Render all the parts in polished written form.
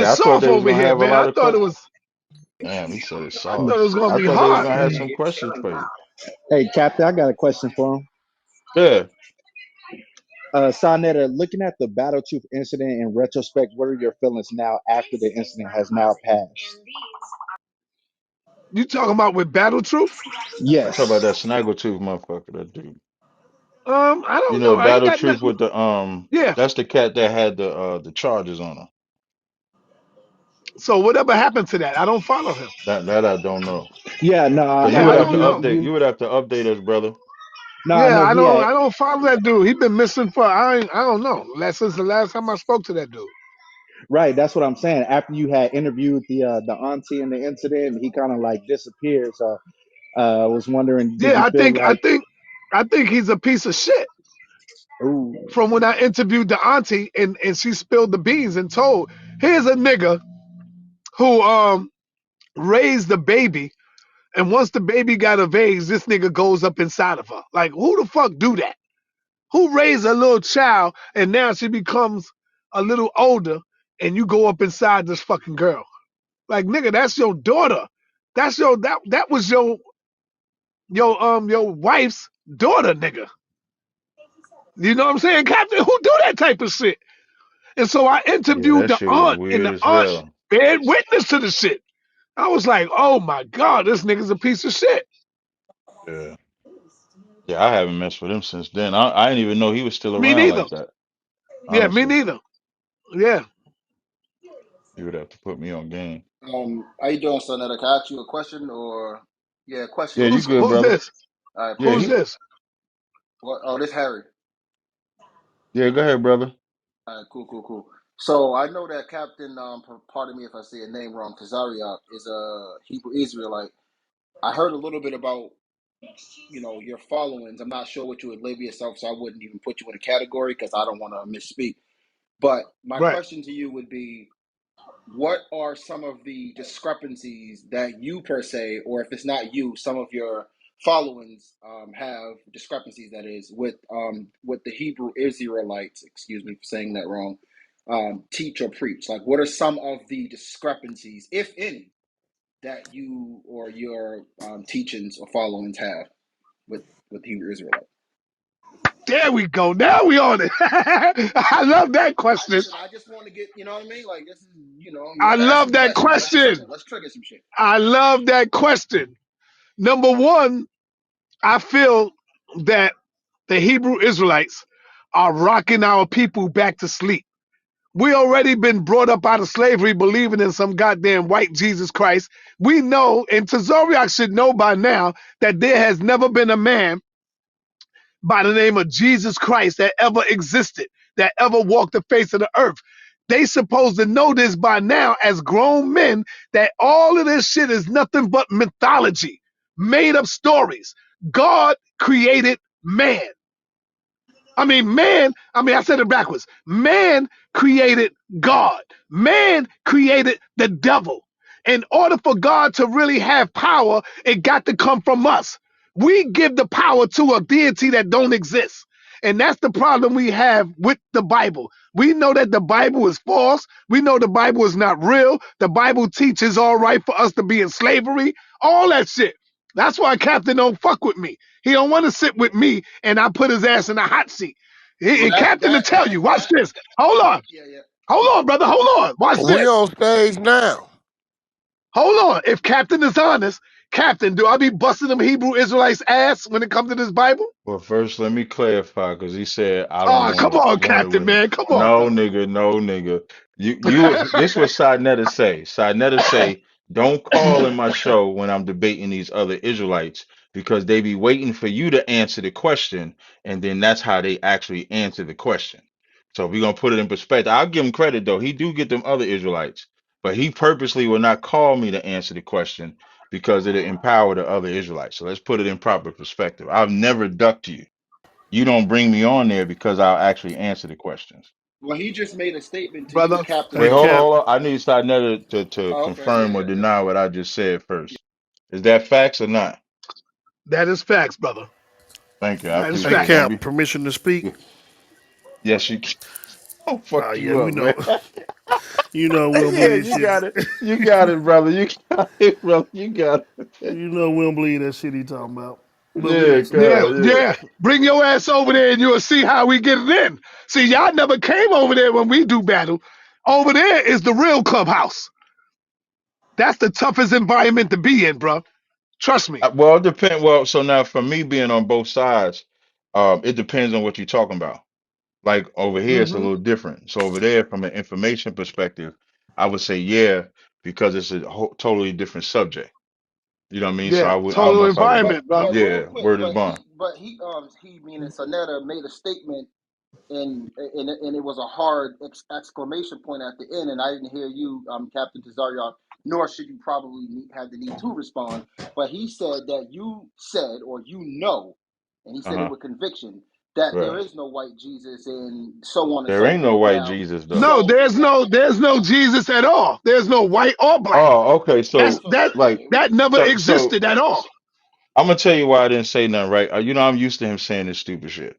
It's I thought soft they was over gonna here, have a man. lot I of thought it questions. was. Damn, he said it's I soft. thought it was gonna I be thought they was hard. gonna have some questions for you. Hey, Captain, I got a question for him. Yeah. Sonetta, looking at the Battle Truth incident in retrospect, what are your feelings now after the incident has now passed? You talking about with Battle Truth? I talk about Yes. that Snaggletooth motherfucker, that dude. I You don't know, know. I ain't Battle got Truth nothing. with the Yeah. that's the cat that had the charges on him. So whatever happened to that? I don't follow him. That I don't know. Yeah, no, So I you Yeah, would I know have to don't know. update. You would have to update us, brother. no, I Yeah, know he had. I don't follow that dude. He been missing for I don't know. Since the last time I spoke to that dude. Right, that's what I'm saying. After you had interviewed the auntie in the incident, he kind of like disappeared. So I was wondering, did Yeah, you feel like, I think he's a piece of shit. ooh, From when I interviewed the auntie and she spilled the beans and told, here's a nigga who raised the baby, and once the baby got of age, this nigga goes up inside of her. Like, who the fuck do that? Who raised a little child and now she becomes a little older and you go up inside this fucking girl? Like, nigga, that's your daughter. That's your that was your wife's daughter, nigga. You know what I'm saying, Captain? Who do that type of shit? And so I Yeah, interviewed that the shit was aunt, and weird the as aunt hell. bared witness to the shit. I was like, oh my God, this nigga's a piece of shit. Yeah. Yeah, I haven't messed with him since then. I didn't even know he was still Me around neither. like that. Yeah, me Honestly, neither. Yeah. you would have to put me on game. How you doing, son? Can I ask you a question or yeah, Yeah, question? you good, Who's brother? this? All right, Yeah, Who's appreciate he. it. this? What? Oh, this Harry. Yeah, go ahead, brother. All right, cool. So I know that Captain. Pardon me if I say a name wrong. Kazariak is a Hebrew Israelite. I heard a little bit about your followings. I'm not sure what you would label yourself, so I wouldn't even put you in a category because I don't want to misspeak. But my Right. question to you would be, what are some of the discrepancies that you per se, or if it's not you, some of your followings have discrepancies, that is, with the Hebrew Israelites, excuse me for saying that wrong, teach or preach? Like, what are some of the discrepancies, if any, that you or your teachings or followings have with Hebrew Israelites? There we go. Now we on it. I love that question. I just want to get, you know what I mean? Like, this is, you I got to ask love some that questions. question. Let's trigger some shit. I love that question. Number one, I feel that the Hebrew Israelites are rocking our people back to sleep. We already been brought up out of slavery believing in some goddamn white Jesus Christ. We know, and Tazoriak should know by now, that there has never been a man by the name of Jesus Christ that ever existed, that ever walked the face of the earth. They supposed to know this by now as grown men, that all of this shit is nothing but mythology, made up stories. God created man. I said it backwards. Man created God. Man created the devil. In order for God to really have power, it got to come from us. We give the power to a deity that don't exist. And that's the problem we have with the Bible. We know that the Bible is false. We know the Bible is not real. The Bible teaches all right for us to be in slavery, all that shit. That's why Captain don't fuck with me. He don't want to sit with me and I put his ass in the hot seat. Well, Captain to tell you, watch this. Hold on. yeah. Hold on, brother. Hold on. Watch We this. on stage now. Hold on. If Captain is honest, Captain, do I be busting them Hebrew Israelites ass when it comes to this Bible? Well, first let me clarify because he said I don't Oh, come on, want it Captain, with him. man. Come on, No, brother. nigga, no, nigga. This what Sidnetta say. Sidnetta say, don't call in my show when I'm debating these other Israelites because they be waiting for you to answer the question, and then that's how they actually answer the question. So if we're gonna put it in perspective, I'll give him credit though. He do get them other Israelites, but he purposely will not call me to answer the question because it'll empower the other Israelites. So let's put it in proper perspective. I've never ducked you. You don't bring me on there because I'll actually answer the questions. Well, he just made a statement to you, Brother, Captain. Wait, hey, hold on, Cap. hold on. I need Sinetta to Oh, okay. confirm or Yeah. deny what I just said first. Is that facts or not? That is facts, brother. Thank you. I That is Hey, appreciate it. facts. Don't Cap, be. permission to speak? Yes, you. I'll Oh fuck yeah, you we up, know. man. We don't Yeah, believe you shit. got it. You got it, brother. You got it, brother. You got it. We don't believe that shit he talking about. But we Yeah, listen. Yeah, God, yeah. yeah. Bring your ass over there and you'll see how we get it in. See, y'all never came over there when we do battle. Over there is the real clubhouse. That's the toughest environment to be in, bro. Trust me. Well, it depends. Well, so now for me being on both sides, it depends on what you're talking about. Like over here, it's a Hmm. little different. So over there, from an information perspective, I would say yeah, because it's a totally different subject. You know what I mean? So Yeah, I don't total know if I would. But environment, bro. real Yeah, quick, word is bond. he meaning Sonetta made a statement and it was a hard exclamation point at the end, and I didn't hear you, Captain Tazariak, nor should you probably have the need to respond. But he said that you said, or you know, and he said it Uh-huh. with conviction that there Right. is no white Jesus, and so on and There so ain't no forth. white Now, Jesus though. No, so there's no Jesus at all. There's no white or black. Oh, okay. That's So that like, that never so existed at all. I'm gonna tell you why I didn't say nothing, right? You know, I'm used to him saying this stupid shit.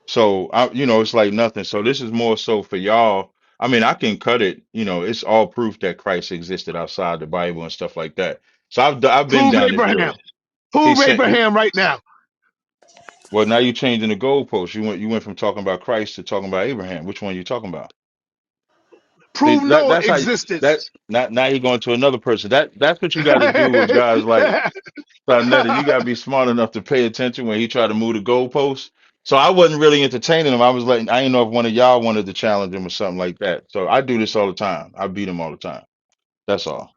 So it's like nothing. So this is more so for y'all. I mean, I can cut it. It's all proof that Christ existed outside the Bible and stuff like that. So I've been Prove down this Abraham. road. He Prove said, Abraham right now. well, now you're changing the goalpost. You went from talking about Christ to talking about Abraham. Which one are you talking about? See, Prove Noah that's how existed. that now you're going to another person. That's what you got to do with guys like Sarnetta. You got to be smart enough to pay attention when he tried to move the goalposts. So I wasn't really entertaining him. I was letting, I didn't know if one of y'all wanted to challenge him or something like that. So I do this all the time. I beat him all the time. That's all.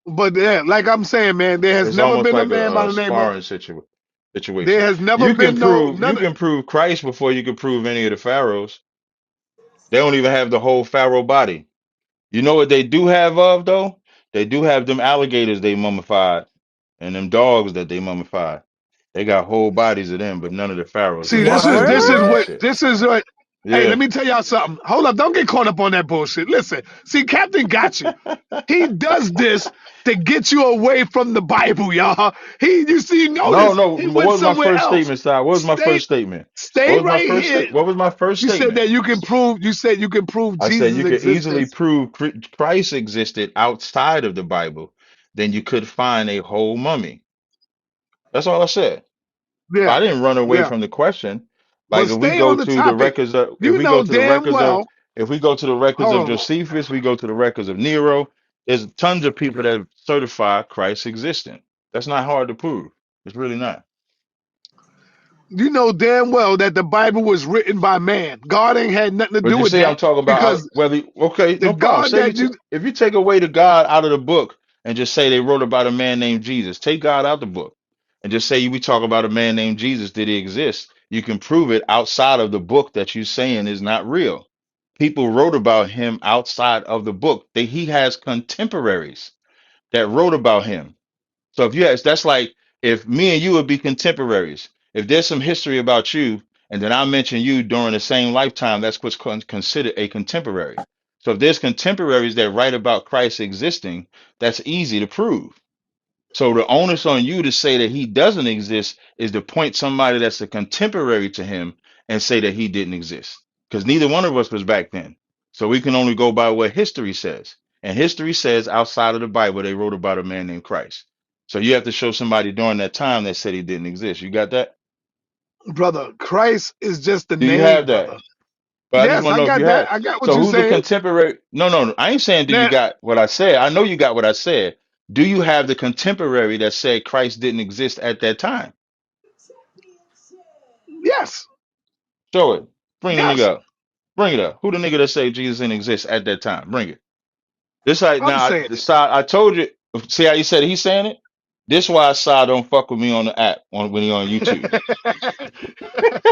But yeah, like I'm saying, man, there has It's never almost been a like man by a the name of. sparring There situation. has never You can been no prove you none. can prove Christ before you can prove any of the pharaohs. They don't even have the whole pharaoh body. You know what they do have of though? They do have them alligators they mummified and them dogs that they mummified. They got whole bodies of them, but none of the pharaohs. See, Them this What? is this is skeletons and what shit. this is what. Hey, let Yeah. me tell y'all something. Hold up, don't get caught up on that bullshit. Listen, see, Captain got you. He does this to get you away from the Bible, y'all. You see, No, notice no. he What went was my somewhere first else. statement, Si? What was my Stay, first statement? What stay was my right first here. state? What was my first You said statement? that you can prove. You said you can prove I said you Jesus' could easily existence. prove Christ existed outside of the Bible, then you could find a whole mummy. That's all I said. Yeah, I didn't run away yeah. from the question. Like But if we stay go on the to the topic. records of if You we go know to the damn records of well. if we go to the records Hold of on. Josephus, we go to the records of Nero, there's tons of people that certify Christ existent. That's not hard to prove. It's really not. You know damn well that the Bible was written by man. God ain't had nothing to But do you with see, I'm that talking about because whether okay, the no problem. God Say that you if you take away the God out of the book and just say they wrote about a man named Jesus, take God out the book and just say we talk about a man named Jesus. Did he exist? You can prove it outside of the book that you're saying is not real. People wrote about him outside of the book. He has contemporaries that wrote about him. So if yes, that's like if me and you would be contemporaries. If there's some history about you, and then I mention you during the same lifetime, that's what's considered a contemporary. So if there's contemporaries that write about Christ existing, that's easy to prove. So the onus on you to say that he doesn't exist is to point somebody that's a contemporary to him and say that he didn't exist. Because neither one of us was back then. So we can only go by what history says. And history says outside of the Bible, they wrote about a man named Christ. So you have to show somebody during that time that said he didn't exist. You got that? brother, Christ is just the Do you name, have that? brother. But I just Yes, want to I know if got you that. have. I got what So you who's the saying. contemporary? No, no, no. I ain't saying do you Now, got what I said. I know you got what I said. Do you have the contemporary that said Christ didn't exist at that time? yes, Show it. Bring the nigga yes. up. Bring it up. Who the nigga that say Jesus didn't exist at that time? Bring it. This like I'm now saying the side I told you. See how you said he's saying it. This why side don't fuck with me on the app when he on YouTube. it.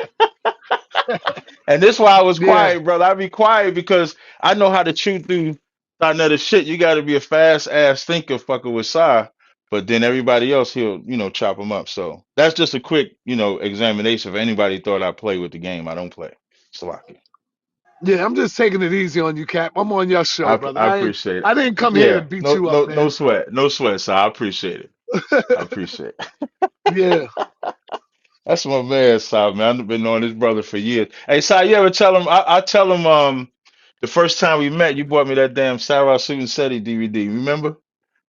And this why I was Yeah, quiet, brother. I be quiet because I know how to chew through another shit. You got to be a fast ass thinker, fucker with Sai. But then everybody else, he'll chop them up. So that's just a quick examination. If anybody thought I play with the game, I don't play. Slocky. yeah. I'm just taking it easy on you, Cap. I'm on your show, brother. I appreciate it. I didn't come here to Yeah, beat no, you up, no, no man. sweat, no sweat. So I appreciate it. I appreciate it. Yeah. That's my man, Si, man. I've been knowing this brother for years. Hey, Si, you ever tell him? I tell him. The first time we met, you bought me that damn Sarah Suit and Seti DVD. Remember?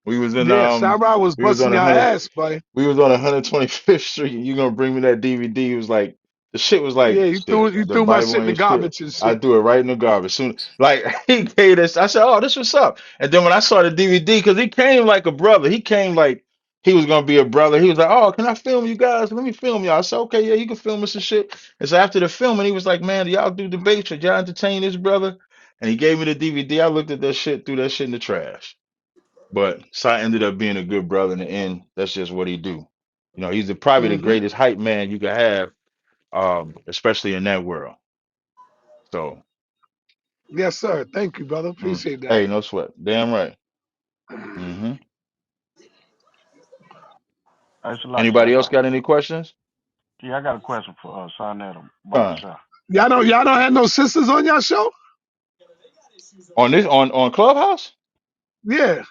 We was in Yeah, Sarah was we was busting on your 100 ass, buddy. we was on 125th Street and you gonna bring me that DVD. It was like the shit was Yeah, like you shit. The threw my shit Bible in the ain't shit. garbage and I shit. threw it right in the garbage. Soon like he gave us, I said, "Oh, this what's up." And then when I saw the DVD, because he came like a brother, he came like he was gonna be a brother. He was like, "Oh, can I film you guys? Let me film y'all." I said, "Okay, yeah, you can film us and shit." And so after the filming, he was like, "Man, do y'all do debates? Should y'all entertain this brother?" And he gave me the DVD. I looked at that shit, threw that shit in the trash. But Sai ended up being a good brother in the end. That's just what he do. You know, he's probably the Hmm. greatest hype man you could have, especially in that world. So, Yes, sir. Thank you, brother. mm, Appreciate that. hey, no sweat. Damn right. Hmm. Thanks a lot, Anybody else Shaka. got any questions? Yeah, I got a question for Sonetta about the Huh. show. Y'all don't have no sisters on y'all show? On this on Clubhouse? Yeah.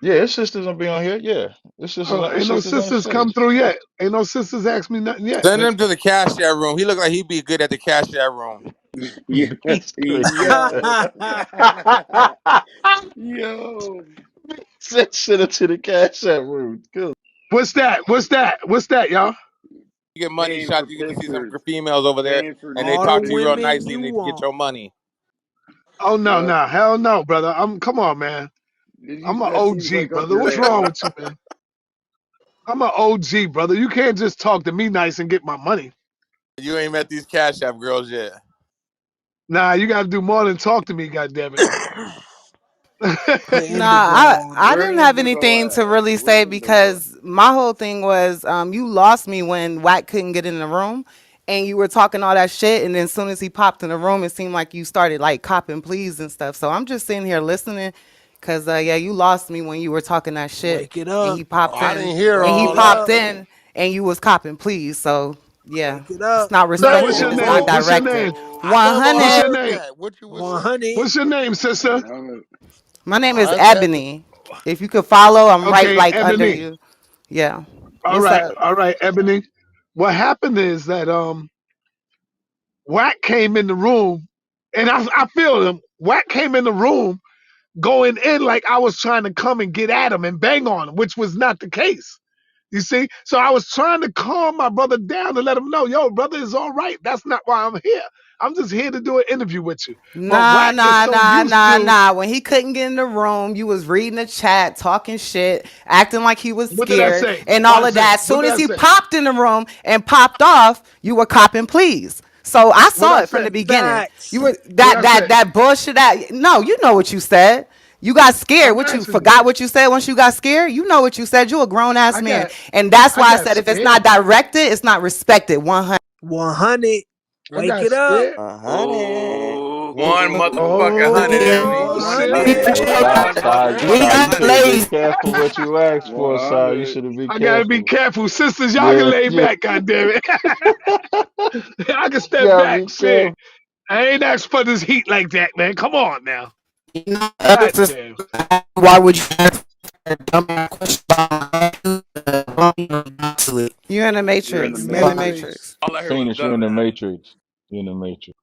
Yeah, his sisters will be on here. Yeah, his Ain't no sisters on the sisters come stage. through yet. Ain't no sisters asked me nothing yet, Send man. him to the cash out room. He look like he'd be good at the cash out room. Yeah, Beast to the yo, cat. yo. Send it to the cash app room. Good. What's that? What's that? What's that, y'all? You get money Paying for shot, you get to see some pictures, females over there, paying for and they All the talk to you real women nudes. nicely, you and they get want. your money. Oh no, Yep. no, hell no, brother. Come on, man. I'm an That seems OG, like up brother. your What's alley. wrong with you, man? I'm an OG, brother. You can't just talk to me nice and get my money. You ain't met these cash app girls yet. Nah, you gotta do more than talk to me, goddammit. Put Nah, indigo on I it. Where didn't have Indigo anything to at? really Where say Indigo at? because my whole thing was you lost me when Wack couldn't get in the room and you were talking all that shit and then as soon as he popped in the room it seemed like you started like copping pleas and stuff. So I'm just sitting here listening because yeah, you lost me when you were talking that shit Wake it and up. he Oh, popped I in didn't hear and Wake he it all that. popped up. in and you was copping pleas. So yeah, Wake it it's up. not Sir, respected what's and your it's name? not No, What's your directed. name? no, I never What's 100. your heard name? that. What you was saying? 100. What's your name, sister? 100. My name Oh, is that's Ebony. Ebony. If you could follow, I'm right Okay, like under Ebony. you. Yeah. All What's right, up? all right, Ebony. What happened is that Wack came in the room, and I feel him. Wack came in the room going in like I was trying to come and get at him and bang on him, which was not the case. You see? So I was trying to calm my brother down to let him know, yo, brother is all right. That's not why I'm here. I'm just here to do an interview with you. But Nah, Wack is nah, so nah, used nah, to, nah. When he couldn't get in the room, you was reading the chat, talking shit, acting like he was what did I scared, say? and What all I of say? that. As What soon did as I he say? popped in the room and popped off, you were copping please. So I What saw I it from say? the beginning. You Facts. were What that I that say? that bullshit. That no, you know what you said. You got scared. I'm What you asking you. forgot what you said once you got scared? You know what you said. You a grown ass I man, got and that's I why I got said if it's scared. not directed, it's not respected. 100. 100. I Wake got it up. scared. 100. One Oh, motherfucking hundred, Oh Ebony. 100. shit. One We You got motherfucking should have hundred. been ladies. careful what you asked for, sir. You 100. should have been I gotta be careful. careful. Sisters, y'all can Yeah, lay yeah. back, goddammit. I can You step gotta back. be Shit. careful. I ain't asked for this heat like that, man. Come on now. You know, God damn. why would you ask a dumb question to it? You're in the You're in the matrix. You You're in the matrix. matrix. matrix. All I heard was Phoenix, you're in gutter. the matrix. You're in the matrix.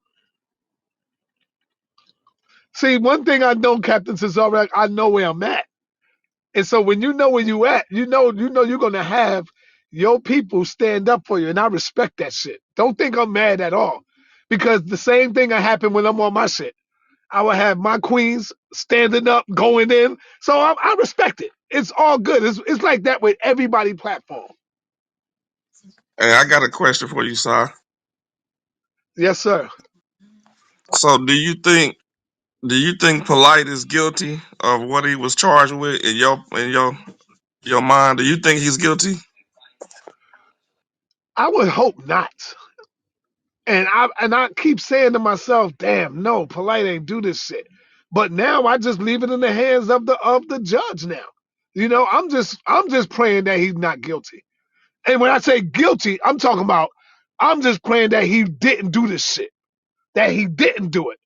See, one thing I know, Captain Cesare, I know where I'm at. And so when you know where you at, you know you're gonna have your people stand up for you. And I respect that shit. Don't think I'm mad at all. Because the same thing will happen when I'm on my shit. I will have my queens standing up, going in. So I respect it. It's all good. It's like that with everybody platform. Hey, I got a question for you, sir. Yes, sir. So, do you think Polite is guilty of what he was charged with in your mind? Do you think he's guilty? I would hope not. And I keep saying to myself, damn, no, polite ain't do this shit. But now I just leave it in the hands of the judge now. I'm just praying that he's not guilty. And when I say guilty, I'm just praying that he didn't do this shit. That he didn't do it.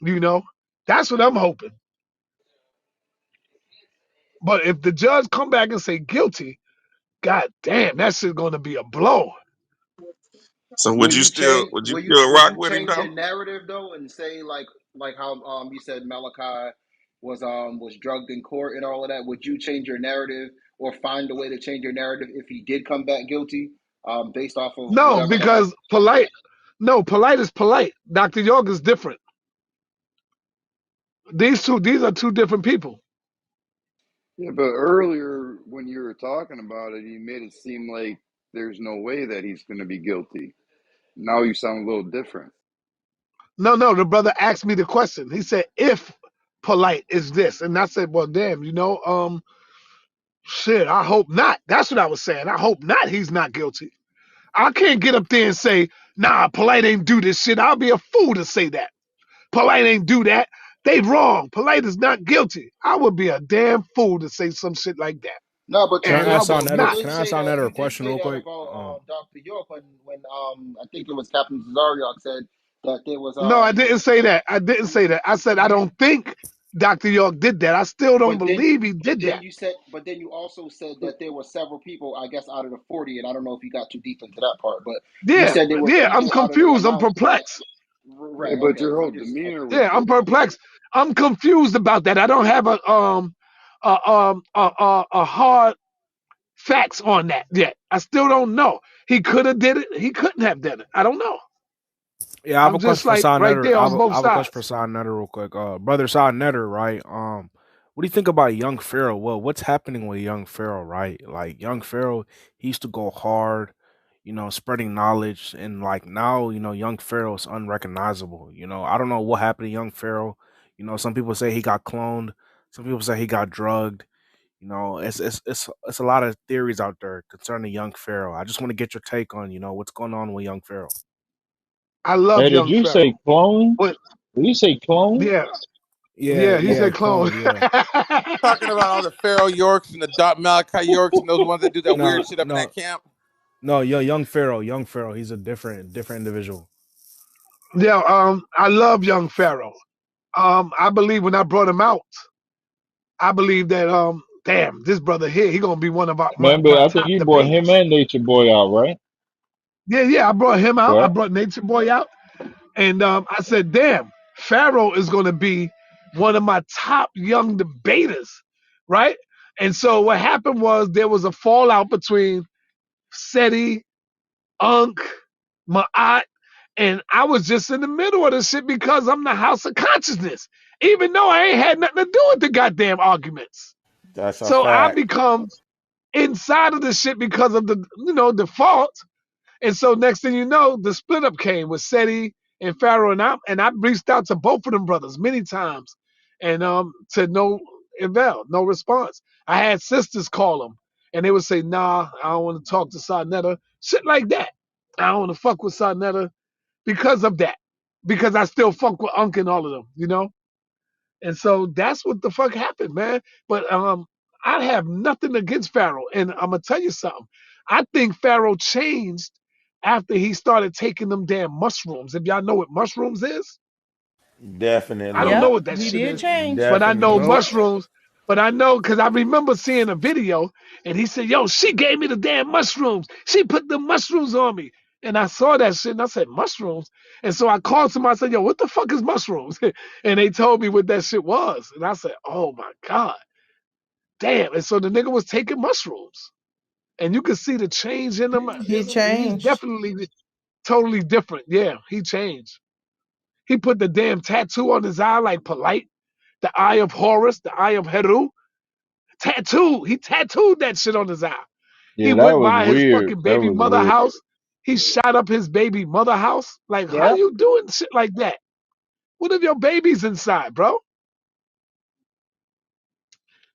You know? That's what I'm hoping. But if the judge come back and say guilty, god damn, that shit's gonna be a blow. So, Will would you you still change? would you Will you still will rock you with him change though? your narrative though and say like like how you said Malachi was drugged in court and all of that, would you change your narrative or find a way to change your narrative if he did come back guilty, based off of No, whatever happened? because polite. No, polite is polite. Dr. York is different. These are two different people. Yeah, but earlier when you were talking about it, you made it seem like there's no way that he's going to be guilty. Now you sound a little different. No, no, the brother asked me the question. He said, if polite is this. And I said, well, damn, shit, I hope not. That's what I was saying. I hope not he's not guilty. I can't get up there and say, nah, polite ain't do this shit. I'll be a fool to say that. Polite ain't do that. They wrong. Polite is not guilty. I would be a damn fool to say some shit like that. No, but Can And I I ask will not. Can I ask Netter a you did question say real that quick? about Dr. York when I think it was Captain Zariak said that there was No, I didn't say that. I didn't say that. I said I you don't think Dr. York did that. I still don't but then believe he did that. you also said that there were several people, I guess, out of the 40, and I don't know if you got too deep into that part, but you Yeah, said there were yeah, I'm people out of the confused. I'm amount that perplexed. Yeah, right. but Okay, your I'm whole just demeanor was Yeah, I'm different. perplexed. I'm confused about that. I don't have a hard facts on that yet. I still don't know. He could have did it. He couldn't have done it. I don't know. Yeah, I have I'm a just question for like Sa right Netter. there on I both have a question for sides. Sa Netter real quick. Brother Sa Netter, right? What do you think about young Pharaoh? Well, what's happening with young Pharaoh, right? Like young Pharaoh, he used to go hard, spreading knowledge, and like now, young Pharaoh is unrecognizable. I don't know what happened to young Pharaoh. Some people say he got cloned. Some people say he got drugged. It's a lot of theories out there concerning young Pharaoh. I just want to get your take on, what's going on with young Pharaoh. I love Hey, did young you say Pharaoh. clone? But Did you say clone? yeah, Yeah, yeah, he yeah, said clone. cloned, yeah. Talking about all the Pharaoh Yorks and the Malachi Yorks and those ones that do that weird No, shit up in that no, camp. no, young Pharaoh, young Pharaoh. He's a different individual. Yeah, I love young Pharaoh. I believe when I brought him out, I believe that damn, this brother here, he gonna be one of Remember, my I think top you brought him debaters. and Nature Boy out, right? Yeah, yeah, I brought him out. I Correct. brought Nature Boy out. And I said, damn, Pharaoh is going to be one of my top young debaters, right? And so what happened was there was a fallout between Seti, Unk, Ma'at, and I was just in the middle of the shit because I'm the house of consciousness, even though I ain't had nothing to do with the goddamn arguments. That's a So I fact. become inside of the shit because of the, default. And so next thing you know, the split up came with Seti and Pharaoh, and I reached out to both of them brothers many times, and to no avail, no response. I had sisters call them, and they would say, "Nah, I don't want to talk to Sarnetta," shit like that. I don't want to fuck with Sarnetta because of that, because I still fuck with Unc and all of them. And so that's what the fuck happened, man. But I have nothing against Pharaoh, and I'm gonna tell you something. I think Pharaoh changed after he started taking them damn mushrooms. If y'all know what mushrooms is, I don't Definitely. know Yep, what that he shit did is, change. but I know Definitely. Nope. mushrooms. But I know because I remember seeing a video, and he said, "Yo, she gave me the damn mushrooms. She put the mushrooms on me." And I saw that shit, and I said, "Mushrooms." And so I called somebody. I said, "Yo, what the fuck is mushrooms?" And they told me what that shit was, and I said, "Oh my god, damn!" And so the nigga was taking mushrooms, and you could see the change in him. He He's changed. definitely totally different. Yeah, he changed. He put the damn tattoo on his eye like polite, the eye of Horus, the eye of Heru. Tattoo. He tattooed that shit on his eye. He Yeah, that went was by his weird. fucking That baby was mother weird. house. He shot up his baby mother house. Like, how Yep. you doing shit like that? What if your baby's inside, bro?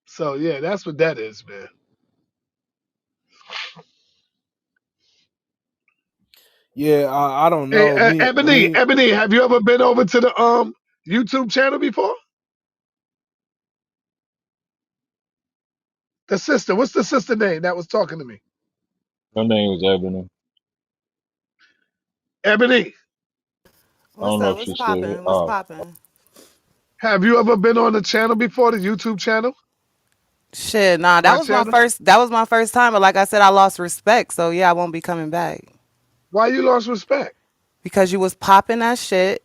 So yeah, that's what that is, man. Yeah, I don't Hey, know. Ebony, have you ever been over to the YouTube channel before? The sister, what's the sister name that was talking to me? Her name was Ebony. Ebony, I What's don't know up? if What's she's still here. poppin'? What's Oh, poppin'? have you ever been on the channel before, the YouTube channel, Shit, nah, my channel? that was my first time, but like I said, I lost respect, so yeah, I won't be coming back. Why you lost respect? Because you was popping that shit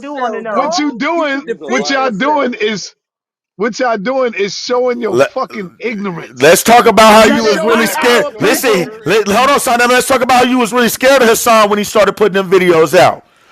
do want to What know. you doing? He's a What y'all liar. doing is showing your Let, fucking ignorance. let's talk about how You you gotta was show really us scared. our Show us Listen, people. your hold on, ignorance. son. Let's talk about how you was really scared of Hassan when he started putting them videos out.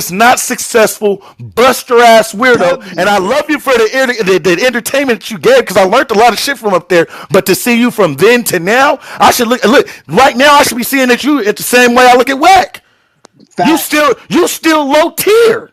just not successful, buster ass weirdo. And I W. love you for the entertainment you gave because I learned a lot of shit from up there. But to see you from then to now, I should look right now. I should be seeing at you at the same way I look at Wack. You Facts. still low tier.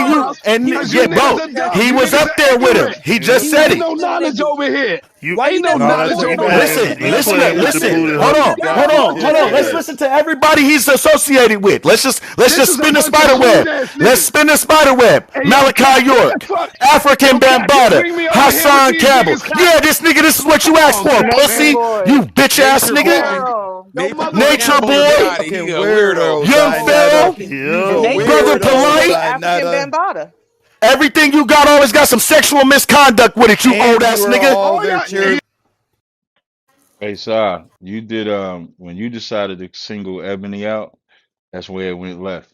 nigga, you Clubhouse and because you yeah, niggas bro. are dumb. He You was niggas up are there with him. ignorant. He just He Ain't, said was ain't it. no with them knowledge niggas. over here. You Why Ain't you no never no, got that's knowledge put you in over the here. playing Listen, audience? you listen, playing with the listen. booty Hold hole you on, got hold Y'all on. on, bunch hold of on. Let's ignorant. listen to everybody he's associated with. Let's This just is a spin the bunch of spider coon web. ass Let's niggas. spin the spider web. Hey, yo, Malachi Cap, what the York, fuck? African Yo, Cap, you Bambaataa, bring me over here with Hassan these Campbell. niggas, Cap. Yeah, this nigga, this is what you Come asked on, for, Cap, Nature man. pussy. boy. You bitch ass Nature nigga. boy, Pharaoh. Yo, Nature boy Nature got motherfucking Bona boy, Scotty. He Fucking a weirdo, weirdo, young son. Sinetta. Pharaoh, You's a Yo, Nature brother boy weirdo, is polite. African Sinetta. Bambata. Everything you got always got some sexual misconduct with it, you And old you ass were nigga. all Oh, their yeah. cheerleaders. Hey, Si, you did when you decided to single Ebony out, that's where it went left.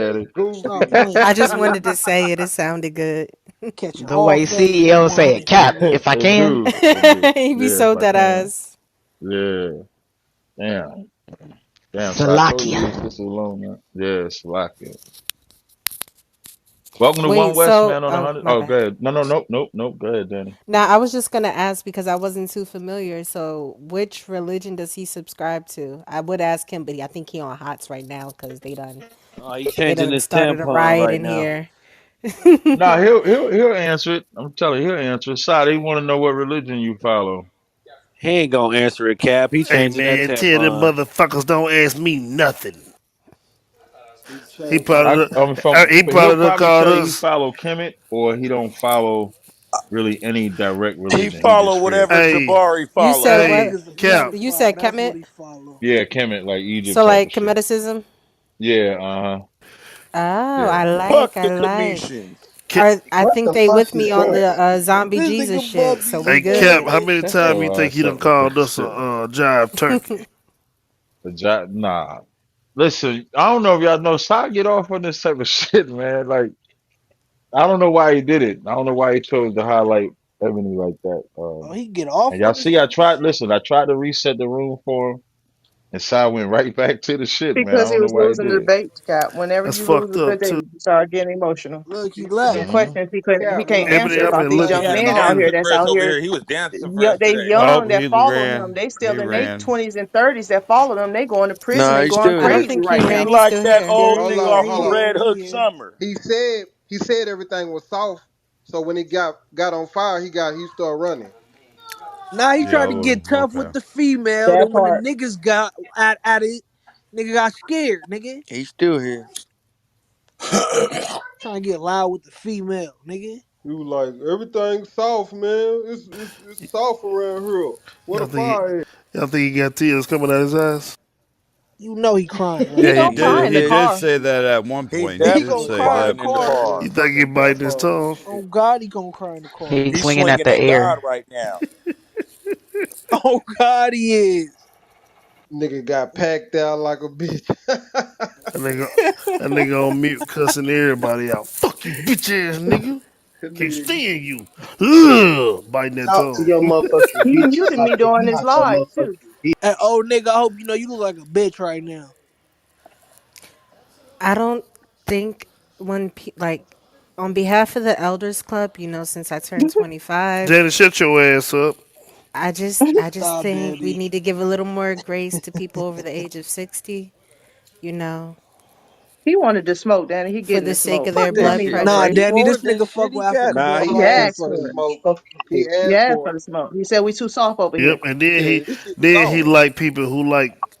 at it. Stop playing. I just wanted to say it. It sounded good. Catching The all way feelings in CEO said, "Cap, 120. if I It can." do. It do. He be Yeah, if so I dead can. ass. Yeah. Damn. Damn. So I told you leave Salakia. sisters alone, man. Yeah, it's like it. Welcome to One Wait, West, so man, on a hundred. my Oh, bad. go ahead. No, no, nope, nope, nope. Go ahead, Danny. Now I was just gonna ask because I wasn't too familiar. So which religion does he subscribe to? I would ask him, but I think he on hots right now because Oh, he they changing done his started a tampon riot right in now. here. No, he'll answer it. I'm telling you, he'll answer it. Side, he want to know what religion you follow. He ain't gonna answer it, Cap. He Hey changing that man, tell them tampon. motherfuckers don't ask me nothing. He He changed his. I, probably I mean, from he he'll probably done probably called tell you he us. follow Kemet or he don't follow really any direct He religion. He follow just fear. whatever Hey, Jabari You follow. said That hey, what? nigga's a Cap. You pedophile. said That's what Kemet. he follow. Yeah, Kemet like Egypt So type of like shit. Kemeticism. Yeah, uh huh. Oh, Yeah. Fuck I the like. Cometians. I What think the they fuck with is me on that? the zombie This Jesus nigga shit, Buck so be we Hey Cap, good. how saying. many times you Your think he ass done up with that called us a shit. jive turkey? Nah. Listen, I don't know if y'all know, Side get off on this type of shit, man. Like, I don't know why he did it. I don't know why he chose to highlight Ebony like that. Oh, he get off And y'all on this see, I type of tried, shit. listen, I tried to reset the room for him, and Side went right back to the shit, man. I Because he don't know was why he losing the did it. debate, Scott. Whenever That's you lose fucked a up debate, too. you start getting emotional. Look, he He And left. said, Hmm questions he Cap, can't look, Ebony, answer I've about been these He young looking. had a men car out and here took that's her out somewhere. here. He was dancing for Yeah, her they today. Oh, young that he follow him. ran. They still He in their ran. 20s and 30s that follow them. They going to prison Nah, and he's going still I don't here. crazy think he right He ran. now. He's like still that here. old hold nigga on, off hold of on. Red He Hook here. Summer. He said everything was soft. So when he got on fire, he started running. Now he Yeah, tried I to would. get tough with Okay. the female. That Then when the part. niggas got at it, nigga got scared, nigga. He's still here. Trying to get loud with the female, nigga. He was like, everything's soft, man. It's soft around here. What Y'all a think fire is. y'all think he got tears coming out his eyes? You know he crying right Yeah, He he now, gonna did. cry nigga. in the He He did car. say that at one he point. He He did gonna definitely say cry in the that. crying in the car. Yeah, You car. think fuck he that biting his grandpa and tongue? shit. Oh God, he gonna cry in the car. He's He's swinging at swinging the at God air. right now. Oh God, he is. Nigga got packed out like a bitch. That nigga, that nigga on mute cussing everybody out. Fuck you, bitch ass nigga. That Can't nigga, stand you. Ugh, biting that Talk to tongue. your motherfucking He bitches muted like me you during his not your live too. motherfucking bitch. And oh nigga, I hope you know you look like a bitch right now. I don't think like on behalf of the Elders Club, since I turned 25, Danny, shut your ass up. I just Stop, think we daddy. need to give a little more grace to people over the age of 60, you know, He wanted to smoke, Danny. He for getting the the sake smoke. of fuck their that Let blood me shit. know, Nah, He Ray. pressure. Danny, this wanted that nigga fuck shit. with He got African it. Nah, he He got He it. queens. asked for fucking it. smoke. Fuck He He asked asked for for it. the smoke. He said we too soft over Yep, here. and Yeah, this shit is then he soft. like people who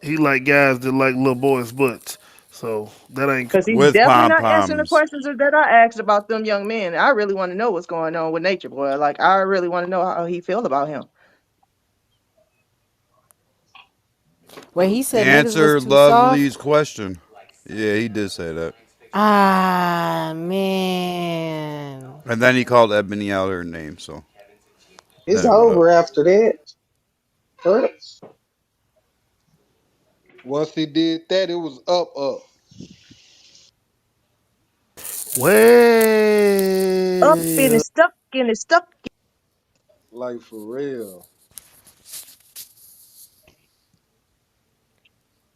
he like guys that like little boys' butts. So that ain't Because he's With definitely pom not answering the poms. questions that I asked about them young men. I really want to know what's going on with Nature Boy. Like, I really want to know how he feel about him. Where he said niggas was Answer too soft. Lovely's question. Yeah, he did say that. Ah, man. And then he called Ebony out her name, so It's then it went up. over after that. First, Once he did that, it was up. Up in well. it, stuck in it, stuck. Like for real.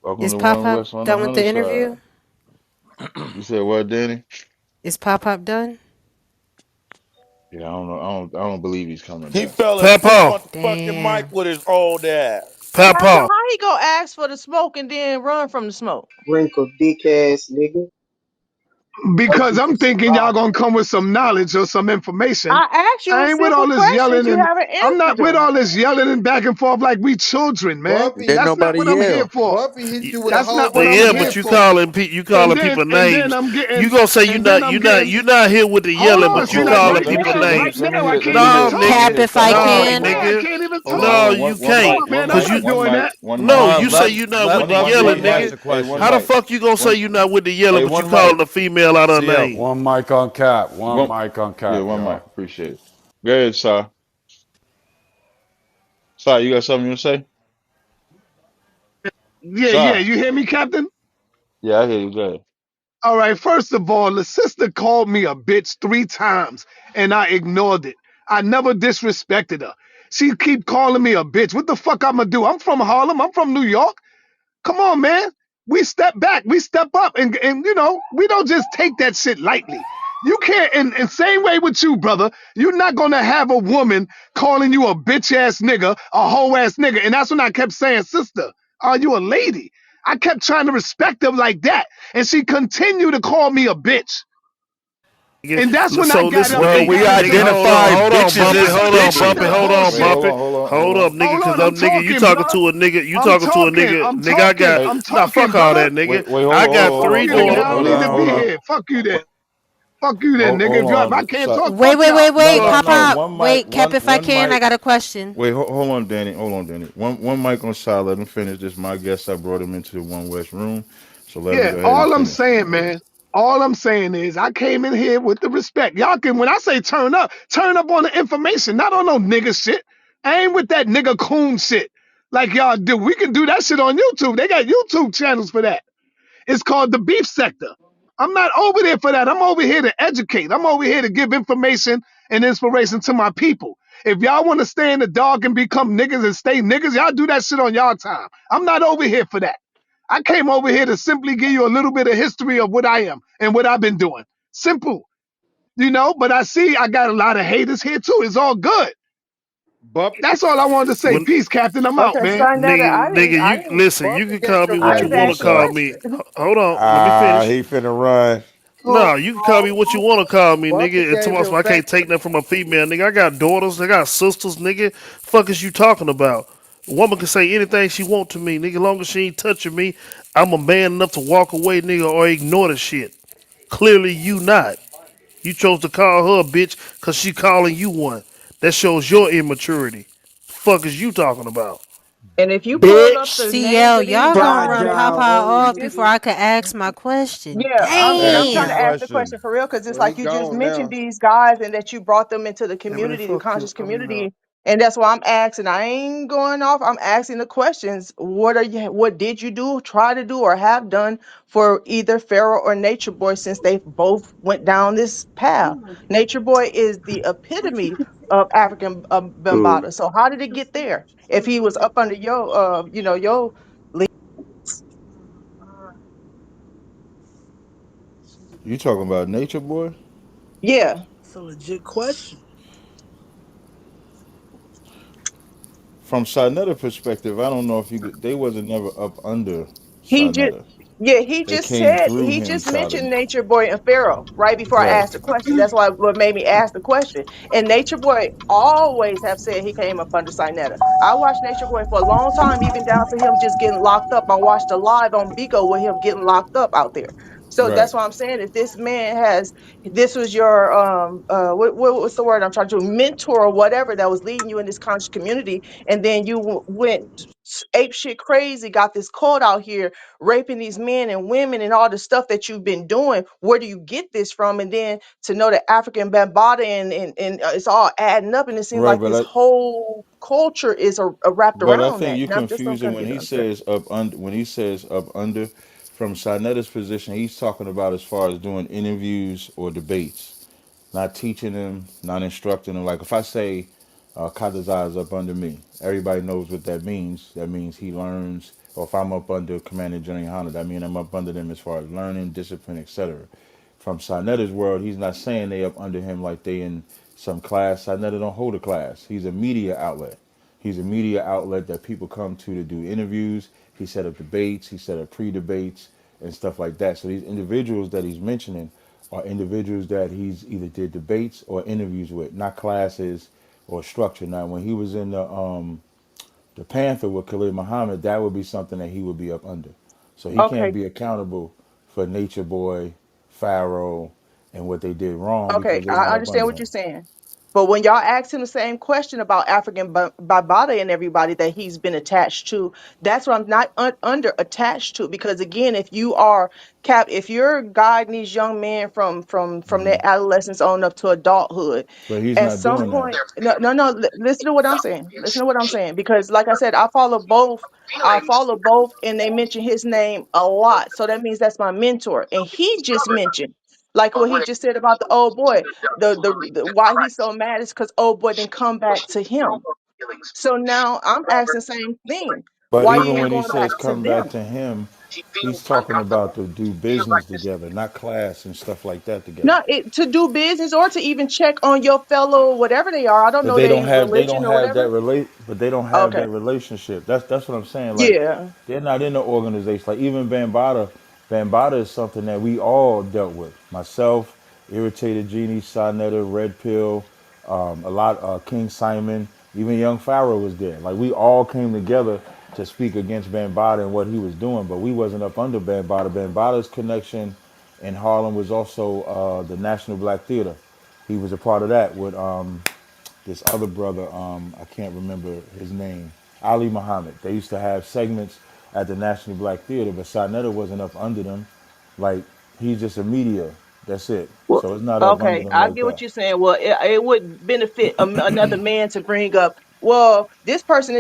Welcome Is to Pop One Pop West on the done with the Hunter side. interview? You said what, Danny? Is Pop Pop done? Yeah, I don't know. I don't believe he's coming He back. fell asleep Papa, on the fucking mic Damn. with his old ass. Papa, Papa. how he gonna ask for the smoke and then run from the smoke? wrinkled dick ass nigga. Hope Because you can I'm thinking y'all survive. gonna come with some knowledge or some information. I asked you I a ain't with simple all this question. yelling You and haven't I'm answered not with them. all this yelling and back and forth like we children, man. Bumpy, Didn't That's not nobody what I'm here yell. for. Bumpy hit you with a That's whole not Well, what bunch I'm of yeah, here but you for. bullshit. calling people And then names. I'm You getting gonna say and then I'm getting you not here with the hold yelling, on, but you see Hold like on. calling right Let me people now, let me right names. let me now I hit it. Let can't me hit even No, it. Let me talk. Cap, hit it, if I Side. no, Right can. now I nigga. can't even Hold on, talk. No, hold on. you One Come can't. mic, on, man. one I'm Cause mic, not you one doing mic, that. one no, mic. All right, you say you not with let the One yelling, Bumpy one ask mic. nigga. the Hey, one How question. the mic. fuck you gonna say One you not with the yelling, hey, but you one mic. calling the female out her CL, name? one mic on cap. One One mic on yeah, cap, one mic. y'all. Appreciate it. Go ahead, Side. Side, you got something you to say? Yeah, Side. you hear me, Captain? Yeah, I hear you. Go ahead. All right, first of all, the sister called me a bitch 3 times and I ignored it. I never disrespected her. She keep calling me a bitch. What the fuck I'ma do? I'm from Harlem. I'm from New York. Come on, man. We step back, we step up, and we don't just take that shit lightly. You can't, and same way with you, brother. You're not gonna have a woman calling you a bitch ass nigga, a hoe ass nigga. And that's when I kept saying, sister, are you a lady? I kept trying to respect her like that. And she continued to call me a bitch. And that's when I So got listen up to Well, and me, we got into nigga. the identify Hold on, bitches and Bumpy. as got Hold on, into Bumpy. the bitches. Hold on, Wait, bullshit. hold Bumpy. on, hold on, hold Hold up, on. nigga, Hold cause on, I'm nigga, you talking, talking blood. to a nigga, you I'm talking to a talking. nigga, I'm nigga. I talking. got Hey, I'm nah, talking, fuck all brother. that, nigga. wait, I got Fuck three you then. I daughters. don't hold need on, to hold be on. here. Fuck you then. Fuck you then, nigga. Hold If I on. can't talk, Wait, fuck wait, y'all. wait, No, wait. no, Pop no. Pop. One mic, Wait, Cap, if I one can, I mic. got a question. Wait, hold on, Danny. Hold on, Danny. One mic on side. Let him finish. This my guest. I brought him into the One West room. So let him Yeah, go ahead and all I'm finish. saying, man. All I'm saying is I came in here with the respect. Y'all can, when I say turn up on the information, not on no nigga shit. I ain't with that nigga coon shit like y'all do. We can do that shit on YouTube. They got YouTube channels for that. It's called the beef sector. I'm not over there for that. I'm over here to educate. I'm over here to give information and inspiration to my people. If y'all want to stay in the dark and become niggas and stay niggas, y'all do that shit on y'all time. I'm not over here for that. I came over here to simply give you a little bit of history of what I am and what I've been doing. Simple, but I see I got a lot of haters here too. It's all good. Bump That's all I wanted to say. When Peace, Captain. I'm out, Okay, man. Sinetta, nigga, I you didn't. listen. You bump can against call the me I what red you just want meat to asked a call suit. me. question. Hold on, let me finish. He finna run. No, you can call me what you want to call me, Bump nigga. And became tomorrow, I can't take infected. that from a female, nigga. I got daughters, I got sisters, nigga. Fuck is you talking about? A woman can say anything she want to me, nigga. Long as she ain't touching me, I'm a man enough to walk away, nigga, or ignore the shit. Clearly, you not. You chose to call her a bitch because she calling you one. That shows your immaturity. Fuck is you talking about? And if you pull up the Bitch. names CL, of these y'all gonna guys run that Papa Fragile you off energy. just before I could ask my question. yeah, and I'm Ask trying your to Damn. ask the question. question for real because it's Well, he like you just gone mentioned now. these guys and that you brought them into the Yeah, man, community, the fuck you. conscious I mean, community, and that's why I'm asking. I ain't going off. I'm asking the questions. What did you do, try to do, or have done for either Pharaoh or Nature Boy since they both went down this path? Nature Boy is the epitome of African Bambaataa. So how did it get there? If he was up under your, your You talking about Nature Boy? yeah. It's a legit question. From Sarnetta perspective, I don't know if you could. They wasn't never up under He just, Sarnetta. yeah, he They just came said, through he him, just try to. mentioned Nature Boy and Pharaoh right before I Right. asked the question. That's why what made me ask the question. And Nature Boy always have said he came up under Sinetta. I watched Nature Boy for a long time, even down to him just getting locked up. I watched a live on Bigo with him getting locked up out there. So Right. that's what I'm saying. If this man has, this was your what was the word I'm trying to mentor or whatever that was leading you in this conscious community, and then you went ape shit crazy, got this cult out here raping these men and women and all the stuff that you've been doing. Where do you get this from? And then to know that African Bambaataa and it's all adding up, and it seems Right. like this whole culture is wrapped But I around think that. you And I'm just don't confusing come when get he understand. says up under. When he says up under, from Sarnetta's position, he's talking about as far as doing interviews or debates. Not teaching them, not instructing them. Like if I say Kadazai is up under me, everybody knows what that means. That means he learns. Or if I'm up under Commander General Hunter, that means I'm up under them as far as learning, discipline, etc. From Sanetta's world, he's not saying they up under him like they in some class. Sanetta don't hold a class. He's a media outlet. He's a media outlet that people come to do interviews. He set up debates. He set up pre-debates and stuff like that. So these individuals that he's mentioning are individuals that he's either did debates or interviews with, not classes or structure. Now, when he was in the Panther with Khalid Muhammad, that would be something that he would be up under. So he can't Okay, be accountable for Nature Boy, Pharaoh, and what they did wrong okay, because they're I not up understand under what him. you're saying. But when y'all ask him the same question about African Bambaataa and everybody that he's been attached to, that's what I'm not under attached to. Because again, if you are if you're guiding these young men from their adolescence on up to adulthood, But he's at not some doing that. point, no, listen to what I'm saying. Listen to what I'm saying. Because like I said, I follow both. I follow both, and they mention his name a lot. So that means that's my mentor, and he just mentioned. Like what he just said about the old boy, the why he's so mad is because old boy didn't come back to him. So now I'm asking the same thing. But Why you even ain't when he going back says to come back them? to him, he's talking about to do business together, not class and stuff like that together. Not to do business or to even check on your fellow whatever they are. I don't But know their religion or whatever. they don't have Okay. that relationship. That's what I'm saying. Like Yeah. they're not in the organization. Like even Bambata is something that we all dealt with. Myself, Irritated Genie, Sonetta, Red Pill, a lot King Simon, even Young Pharaoh was there. Like we all came together to speak against Bambata and what he was doing, but we wasn't up under Bambata. Bambata's connection in Harlem was also the National Black Theater. He was a part of that with this other brother, I can't remember his name, Ali Muhammad. They used to have segments at the National Black Theater, but Sarnetta wasn't up under them. Like He's just a media. That's it. Well, So it's not up under okay, them I like get what that. you're saying. Well, it would benefit another man to bring up. Well, this person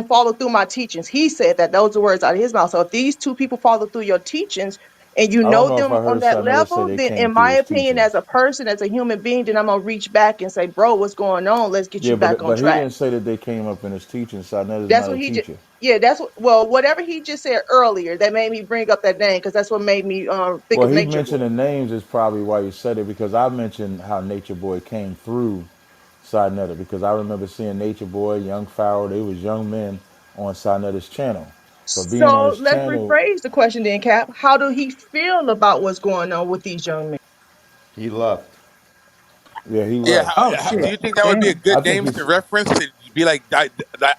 followed through my teachings. He said that those are words out of his mouth. So if these two people follow through your teachings and you I don't know know if them I on heard that Sarnetta say level, they then came in through my his opinion, teachings. as a person, as a human being, then I'm gonna reach back and say, bro, what's going on? Let's get you Yeah, back on but he track. didn't say that they came up in his teachings. Sarnetta's That's not a what he just. teacher. Yeah, that's what. Well, whatever he just said earlier, that made me bring up that name because that's what made me think Well, of he Nature mentioned Boy. the names is probably why you said it because I mentioned how Nature Boy came through Sarnetta because I remember seeing Nature Boy, Young Pharaoh, they was young men on Sarnetta's channel. So being on So his let's channel, rephrase the question then, Cap. How do he feel about what's going on with these young men? He left. yeah, he Yeah, left. Oh do shit! you think that would be a Damn. I good think name to he's reference to be like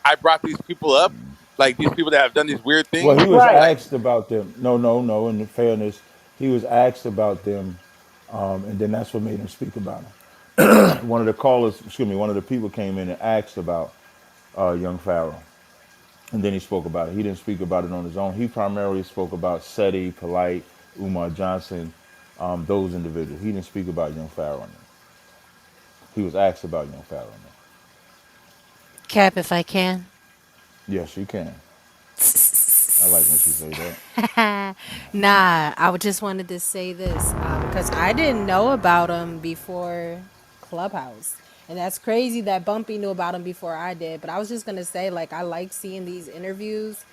I brought these people up, like these people that have done these weird well, things, he was Right. like asked about them. No, no, no. In fairness, he was asked about them, and then that's what made him speak about them. One of the callers, excuse me, one of the people came in and asked about young Pharaoh. And then he spoke about it. He didn't speak about it on his own. He primarily spoke about Seti, Polite, Umar Johnson, those individuals. He didn't speak about Young Pharaoh. He was asked about Young Pharaoh. Cap, if I can. Yes, you can. I like when she say that. Nah, I just wanted to say this because I didn't know about him before Clubhouse. And that's crazy that Bumpy knew about him before I did. But I was just going to say, like, I like seeing these interviews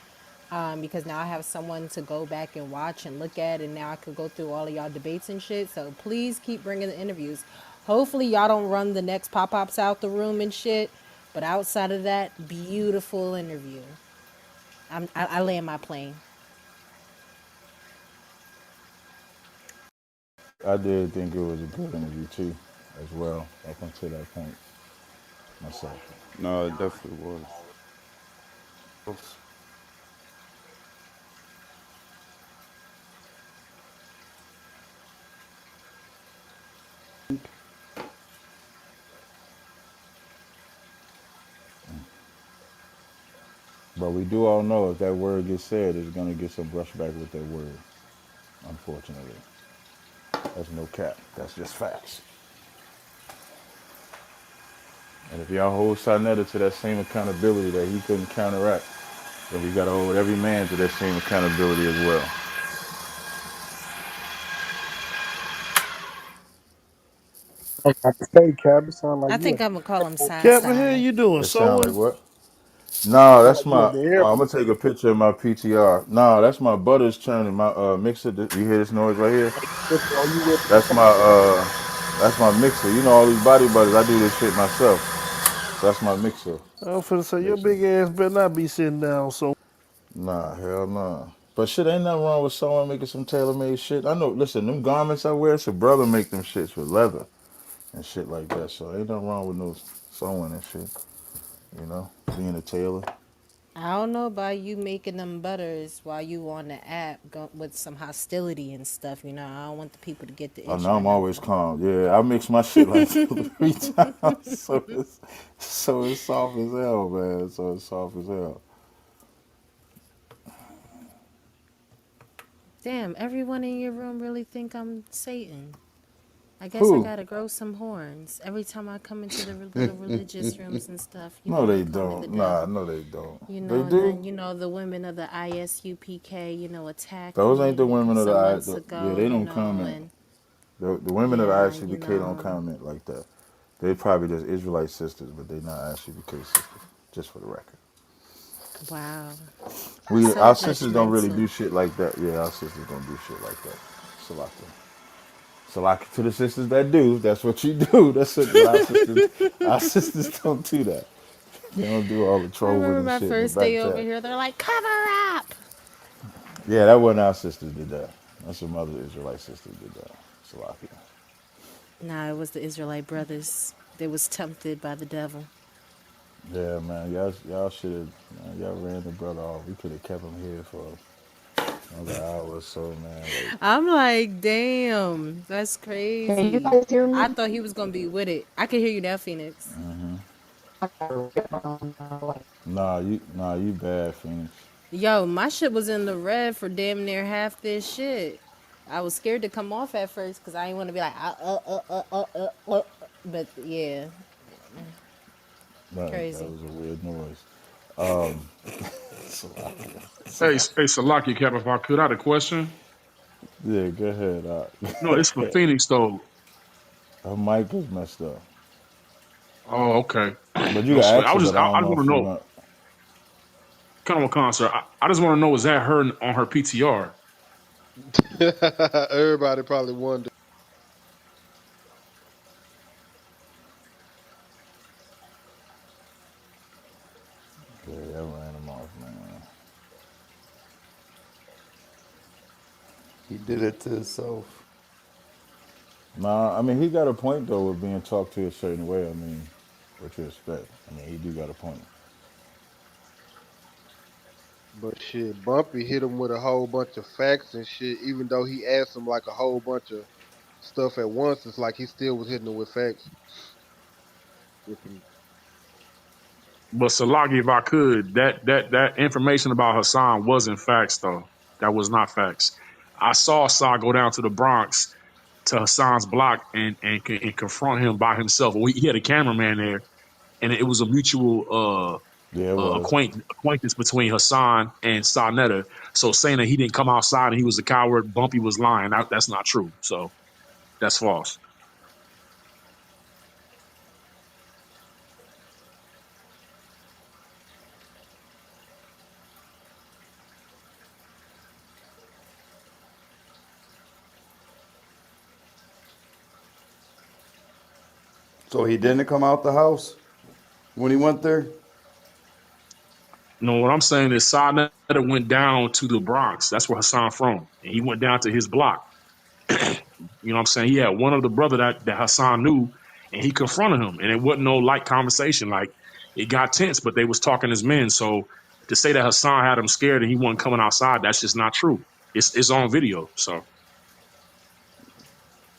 because now I have someone to go back and watch and look at. And now I could go through all of y'all debates and shit. So please keep bringing the interviews. Hopefully, y'all don't run the next pop ups out the room and shit. But outside of that, beautiful interview. I land my plane. I did think it was a good interview too, as well, up until that point myself. No, it definitely was. But we do all know if that word gets said, it's gonna get some brushback with that word. Unfortunately, that's no cap. That's just facts. And if y'all hold Sarnetta to that same accountability that he couldn't counteract, then we gotta hold every man to that same accountability as well. I was about to say, Cap, it sound like I you think at I'm gonna the call him airport. Side Cap, the hell Side. you doing? It sound like Sewing? what? No, Sound that's like you my. at the I'm gonna airport. take a picture of my PTR. No, that's my butter's churning. My mixer. You hear this noise right here? Are you with That's my that's my mixer. You know all these body butters. I do this shit myself. So that's my mixer. I was finna say your Basically. big ass better not be sitting down. So Nah, hell nah. But shit, ain't nothing wrong with someone making some tailor made shit. I know. Listen, them garments I wear, it's a brother make them shits with leather and shit like that. So ain't nothing wrong with no sewing and shit. You know, being a tailor. I don't know about you making them butters while you on the app with some hostility and stuff. You know, I don't want the people to get the Oh itch no, or I'm always nothing. calm. Yeah, I mix my shit like 3 times, so it's soft as hell, man. So it's soft as hell. Damn, everyone in your room really think I'm Satan. I guess I Who? gotta grow some horns every time I come into the little religious rooms and stuff. You No, know, they they call me the don't. Nah, devil. no, they don't. You They know, and do. then the women of the ISUPK, attacked Those ain't the me women of some months yeah, ago. they don't comment. And The women of the yeah, ICBK don't comment like that. They probably just Israelite sisters, but they not ICBK sisters. Just for the record, wow, so our sisters don't really do judgmental. shit like that. Yeah, our sisters don't do shit like that. Salaka. Salaka to the sisters that do. That's what you do. That's it. But our sisters don't do that. They don't do all the I trolling remember and my shit in the first back day over chat. here. They're like, cover up. Yeah, that wasn't our sisters did that. That's some other Israelite sisters did that. Salaki. Nah, it was the Israelite brothers. They was tempted by the devil. Yeah, man, y'all should have y'all ran the brother off. We could have kept him here for another hour or so, man. Like, I'm like, damn, that's Can you crazy. guys hear I me? thought he was gonna be with it. I can hear you now, Phoenix. I got a rip on my way. nah, you bad, Phoenix. Yo, my shit was in the red for damn near half this shit. I was scared to come off at first because I didn't want to be like, but yeah, That crazy. was a weird noise. Um, Hey, Salaki Cap, if I could, I had a question. yeah, go ahead. No, it's for Phoenix though. Her mic is messed up, Oh, okay. but you No can sweat. ask her. But I I don't just know want if to she know, want. kind of a concert. I just want to know, is that her on her PTR? Everybody probably wonder. Yeah, that ran him off, man. He did it to himself. Nah, I mean he got a point though with being talked to a certain way. I mean, what you expect? I mean, he do got a point. But shit, Bumpy hit him with a whole bunch of facts and shit. Even though he asked him like a whole bunch of stuff at once, it's like he still was hitting him with facts. With him. But Salagi, if I could, that information about Hassan wasn't facts though. That was not facts. I saw Hassan go down to the Bronx to Hassan's block and confront him by himself. He had a cameraman there, and it was a mutual Yeah, it was. acquaintance between Hassan and Sarnetta. So saying that he didn't come outside and he was a coward, Bumpy was lying. That's not true. So that's false. So he didn't come out the house when he went there? No, what I'm saying is Sarnetta went down to the Bronx. That's where Hassan from. And he went down to his block. You know what I'm saying? He had one of the brother that Hassan knew, and he confronted him. And it wasn't no light conversation. Like, it got tense, but they was talking as men. So to say that Hassan had him scared and he wasn't coming outside, that's just not true. It's on video. So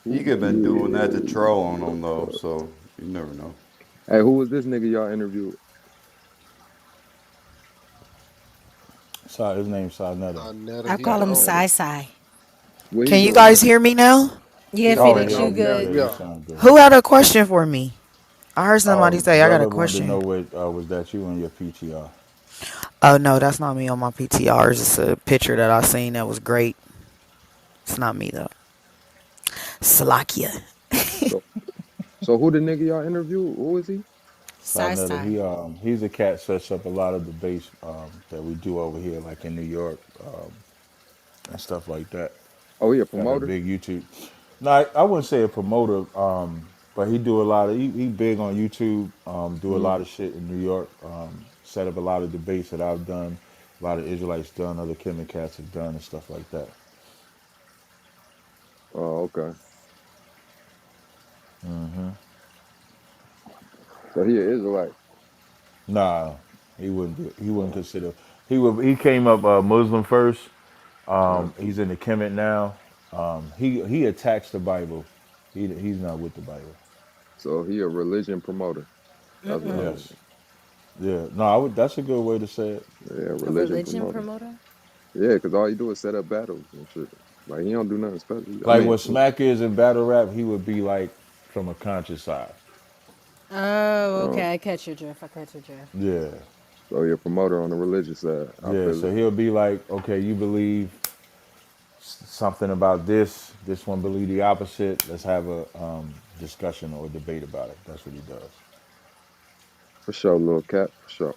He could have been doing that to troll on him though, so you never know. Hey, who was this nigga y'all interviewed? His name's Sarnetta. Netta, I he call him Oh, gone. Sai Sai. where he Can you go? guys hear me now? Yeah, Yeah, Oh okay, Phoenix, yeah, you okay, now I good? yeah, can. you Yeah. sound good. Who had a question for me? I heard somebody say I got a Brother wanted to question. know what was that you and your PTR. Oh no, that's not me on my PTR. It's just a picture that I seen that was great. It's not me though. Slakia. So, so who the nigga y'all interviewed? Who is he? Sai Sarnetta, Sai. he's a cat sets up a lot of debates that we do over here, like in New York and stuff like that. Oh, he a Got a promoter? big YouTube. No, I wouldn't say a promoter, but he do a lot of he big on YouTube. Do a lot Mm. of shit in New York. Set up a lot of debates that I've done, a lot of Israelites done, other Kemet cats have done, and stuff like that. Oh, okay. So he an Israelite. Nah, he wouldn't. He wouldn't consider. He would. He came up Muslim first. Uh, He's in the Kemet now. He attacks the Bible. He's not with the Bible. so he a religion promoter. That's what I Mm-mm. mean. Yes. Yeah. No, I would. That's a good way to say it. Yeah, A religion religion promoter. promoter? Yeah, because all you do is set up battles and shit. Like he don't do nothing special. I Like mean, what Smack is in battle rap, he would be like from a conscious side. Oh, oh, okay. I catch your drift. I catch your drift. Yeah. so he a promoter on the religious side. I Yeah. feel So it. he'll be like, okay, you believe something about this. This one believe the opposite. Let's have a discussion or debate about it. That's what he does. For sure, little cat. For sure.